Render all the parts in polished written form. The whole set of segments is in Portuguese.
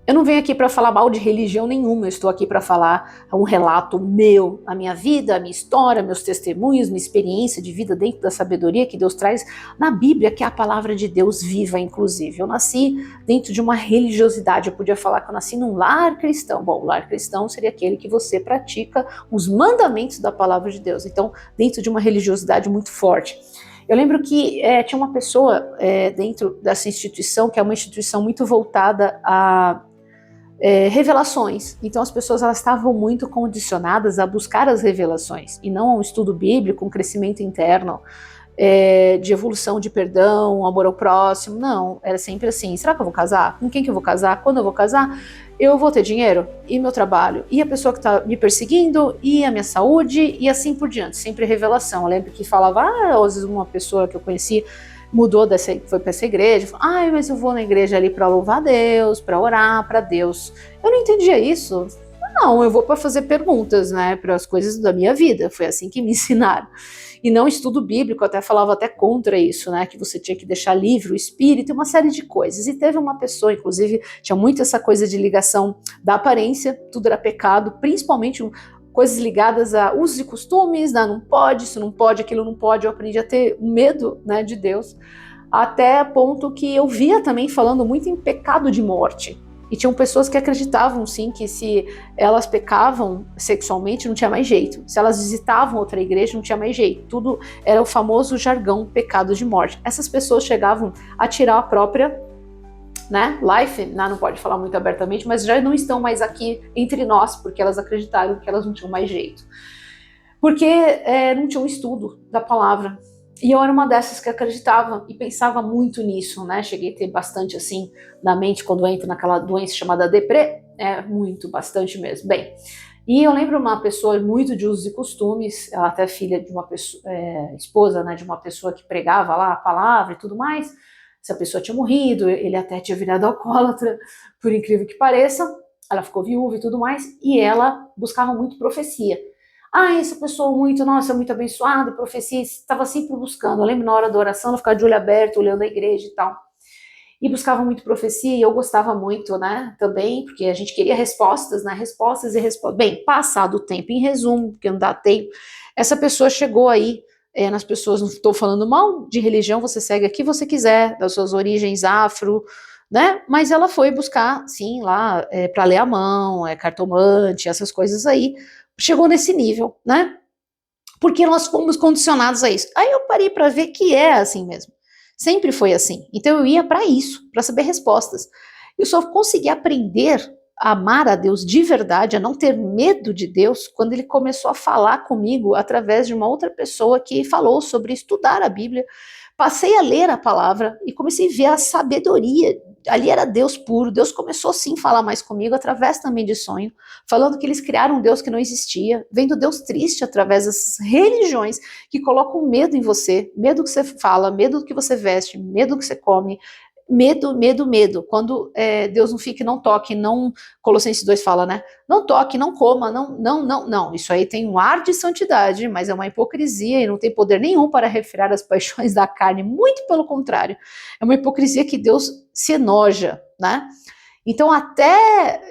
Eu não venho aqui para falar mal de religião nenhuma, eu estou aqui para falar um relato meu, a minha vida, a minha história, meus testemunhos, minha experiência de vida dentro da sabedoria que Deus traz na Bíblia, que é a palavra de Deus viva, inclusive. Eu nasci dentro de uma religiosidade, eu podia falar que eu nasci num lar cristão. Bom, o lar cristão seria aquele que você pratica os mandamentos da palavra de Deus. Então, dentro de uma religiosidade muito forte. Eu lembro que tinha uma pessoa dentro dessa instituição, que é uma instituição muito voltada a revelações. Então as pessoas elas estavam muito condicionadas a buscar as revelações e não a um estudo bíblico, um crescimento interno, de evolução, de perdão, amor ao próximo. Não, era sempre assim, será que eu vou casar? Com quem que eu vou casar? Quando eu vou casar? Eu vou ter dinheiro? E meu trabalho? E a pessoa que está me perseguindo? E a minha saúde? E assim por diante, sempre revelação. Eu lembro que falava, às vezes uma pessoa que eu conheci mudou foi para essa igreja, falou, mas eu vou na igreja ali para louvar a Deus, para orar para Deus. Eu não entendia isso. Não, eu vou para fazer perguntas, né, para as coisas da minha vida. Foi assim que me ensinaram. E não estudo bíblico, até falava até contra isso, né, que você tinha que deixar livre o espírito e uma série de coisas. E teve uma pessoa, inclusive, tinha muito essa coisa de ligação da aparência, tudo era pecado, principalmente coisas ligadas a usos e costumes, né? Não pode, isso não pode, aquilo não pode. Eu aprendi a ter medo, né, de Deus, até ponto que eu via também falando muito em pecado de morte. E tinham pessoas que acreditavam, sim, que se elas pecavam sexualmente não tinha mais jeito. Se elas visitavam outra igreja não tinha mais jeito. Tudo era o famoso jargão pecado de morte. Essas pessoas chegavam a tirar a própria life, não pode falar muito abertamente, mas já não estão mais aqui entre nós, porque elas acreditaram que elas não tinham mais jeito. Porque não tinham estudo da palavra. E eu era uma dessas que acreditava e pensava muito nisso, né? Cheguei a ter bastante assim na mente quando eu entro naquela doença chamada deprê, bastante mesmo. Bem, e eu lembro uma pessoa muito de usos e costumes, ela até filha de uma pessoa, esposa, né, de uma pessoa que pregava lá a palavra e tudo mais. Essa pessoa tinha morrido, ele até tinha virado alcoólatra, por incrível que pareça. Ela ficou viúva e tudo mais, e ela buscava muito profecia. Essa pessoa muito abençoada, profecia, estava sempre buscando. Eu lembro na hora da oração, ela ficava de olho aberto, olhando a igreja e tal. E buscava muito profecia, e eu gostava muito, né, também, porque a gente queria respostas, né, respostas e respostas. Bem, passado o tempo, em resumo, porque não dá tempo, essa pessoa chegou aí, nas pessoas, não estou falando mal de religião, você segue aqui você quiser, das suas origens afro, né, mas ela foi buscar, sim, lá, para ler a mão, cartomante, essas coisas aí, chegou nesse nível, né, porque nós fomos condicionados a isso. Aí eu parei para ver que é assim mesmo. Sempre foi assim. Então eu ia para isso, para saber respostas. Eu só consegui aprender a amar a Deus de verdade, a não ter medo de Deus, quando ele começou a falar comigo através de uma outra pessoa que falou sobre estudar a Bíblia. Passei a ler a palavra e comecei a ver a sabedoria. Ali era Deus puro. Deus começou sim a falar mais comigo através também de sonho, falando que eles criaram um Deus que não existia, vendo Deus triste através dessas religiões que colocam medo em você, medo do que você fala, medo do que você veste, medo do que você come, medo, medo, medo. Quando Deus não fica, não toque, não, Colossenses 2 fala, né? Não toque, não coma, não. Isso aí tem um ar de santidade, mas é uma hipocrisia e não tem poder nenhum para refrear as paixões da carne, muito pelo contrário. É uma hipocrisia que Deus se enoja, né? Então, até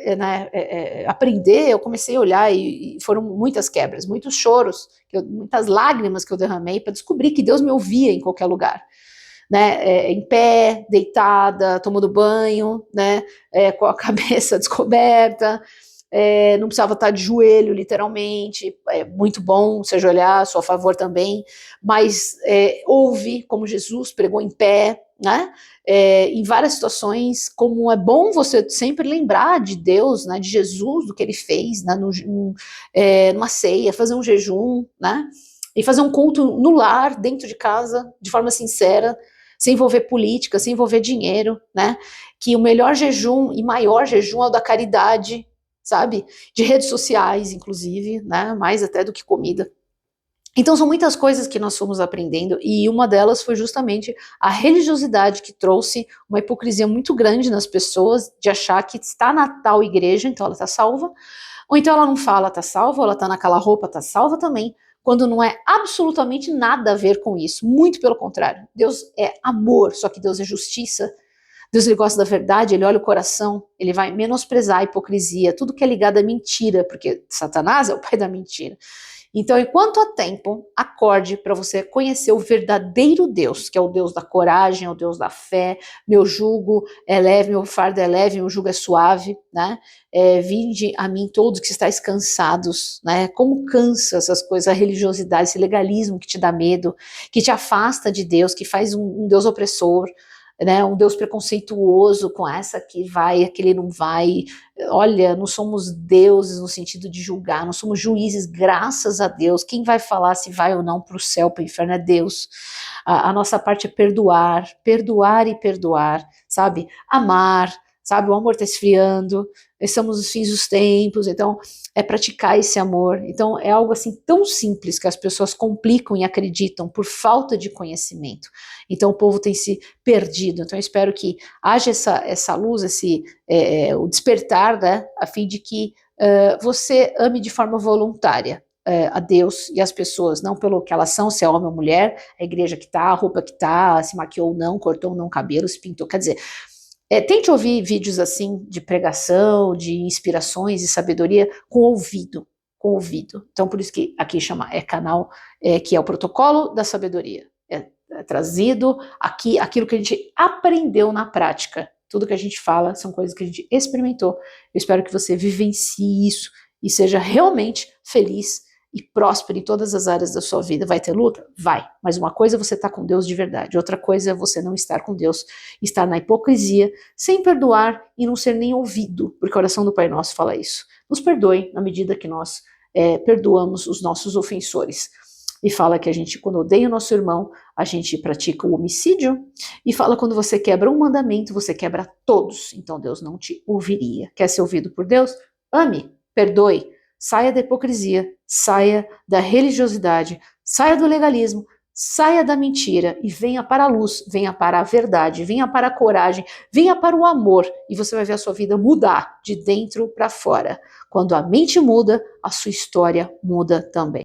aprender, eu comecei a olhar e foram muitas quebras, muitos choros, muitas lágrimas que eu derramei para descobrir que Deus me ouvia em qualquer lugar. Né, em pé, deitada, tomando banho, né, com a cabeça descoberta, não precisava estar de joelho, literalmente, é muito bom se ajoelhar, a seu favor também, mas ouve como Jesus pregou em pé, né, em várias situações, como é bom você sempre lembrar de Deus, né, de Jesus, do que ele fez, né, numa ceia, fazer um jejum, né, e fazer um culto no lar, dentro de casa, de forma sincera, sem envolver política, sem envolver dinheiro, né? Que o melhor jejum e maior jejum é o da caridade, sabe? De redes sociais, inclusive, né? Mais até do que comida. Então são muitas coisas que nós fomos aprendendo e uma delas foi justamente a religiosidade que trouxe uma hipocrisia muito grande nas pessoas de achar que está na tal igreja, então ela está salva, ou então ela não fala está salva, ou ela está naquela roupa está salva também, quando não é absolutamente nada a ver com isso, muito pelo contrário. Deus é amor, só que Deus é justiça. Deus, ele gosta da verdade, ele olha o coração, ele vai menosprezar a hipocrisia, tudo que é ligado à mentira, porque Satanás é o pai da mentira. Então, enquanto há tempo, acorde para você conhecer o verdadeiro Deus, que é o Deus da coragem, é o Deus da fé. Meu jugo é leve, meu fardo é leve, meu jugo é suave, né? Vinde a mim todos que estáis cansados, né? Como cansa essas coisas, a religiosidade, esse legalismo que te dá medo, que te afasta de Deus, que faz um Deus opressor, né, um Deus preconceituoso com essa que vai, aquele não vai. Olha, não somos deuses no sentido de julgar, não somos juízes, graças a Deus. Quem vai falar se vai ou não para o céu, para o inferno é Deus. A nossa parte é perdoar, perdoar e perdoar, sabe? Amar, sabe? O amor está esfriando, estamos nos fins dos tempos, então é praticar esse amor. Então é algo assim tão simples que as pessoas complicam e acreditam por falta de conhecimento. Então o povo tem se perdido. Então eu espero que haja essa luz, o despertar, né, a fim de que você ame de forma voluntária a Deus e as pessoas, não pelo que elas são, se é homem ou mulher, a igreja que tá, a roupa que tá, se maquiou ou não, cortou ou não cabelo, se pintou, quer dizer, tente ouvir vídeos assim de pregação, de inspirações e sabedoria com ouvido, com ouvido. Então por isso que aqui chama canal que é o protocolo da sabedoria. É trazido aqui aquilo que a gente aprendeu na prática. Tudo que a gente fala são coisas que a gente experimentou. Eu espero que você vivencie isso e seja realmente feliz e próspero em todas as áreas da sua vida. Vai ter luta? Vai. Mas uma coisa é você estar com Deus de verdade. Outra coisa é você não estar com Deus, estar na hipocrisia, sem perdoar e não ser nem ouvido, porque a oração do Pai Nosso fala isso. Nos perdoe na medida que nós perdoamos os nossos ofensores. E fala que a gente, quando odeia o nosso irmão, a gente pratica o homicídio. E fala quando você quebra um mandamento, você quebra todos. Então Deus não te ouviria. Quer ser ouvido por Deus? Ame, perdoe, saia da hipocrisia, saia da religiosidade, saia do legalismo, saia da mentira e venha para a luz, venha para a verdade, venha para a coragem, venha para o amor. E você vai ver a sua vida mudar de dentro para fora. Quando a mente muda, a sua história muda também.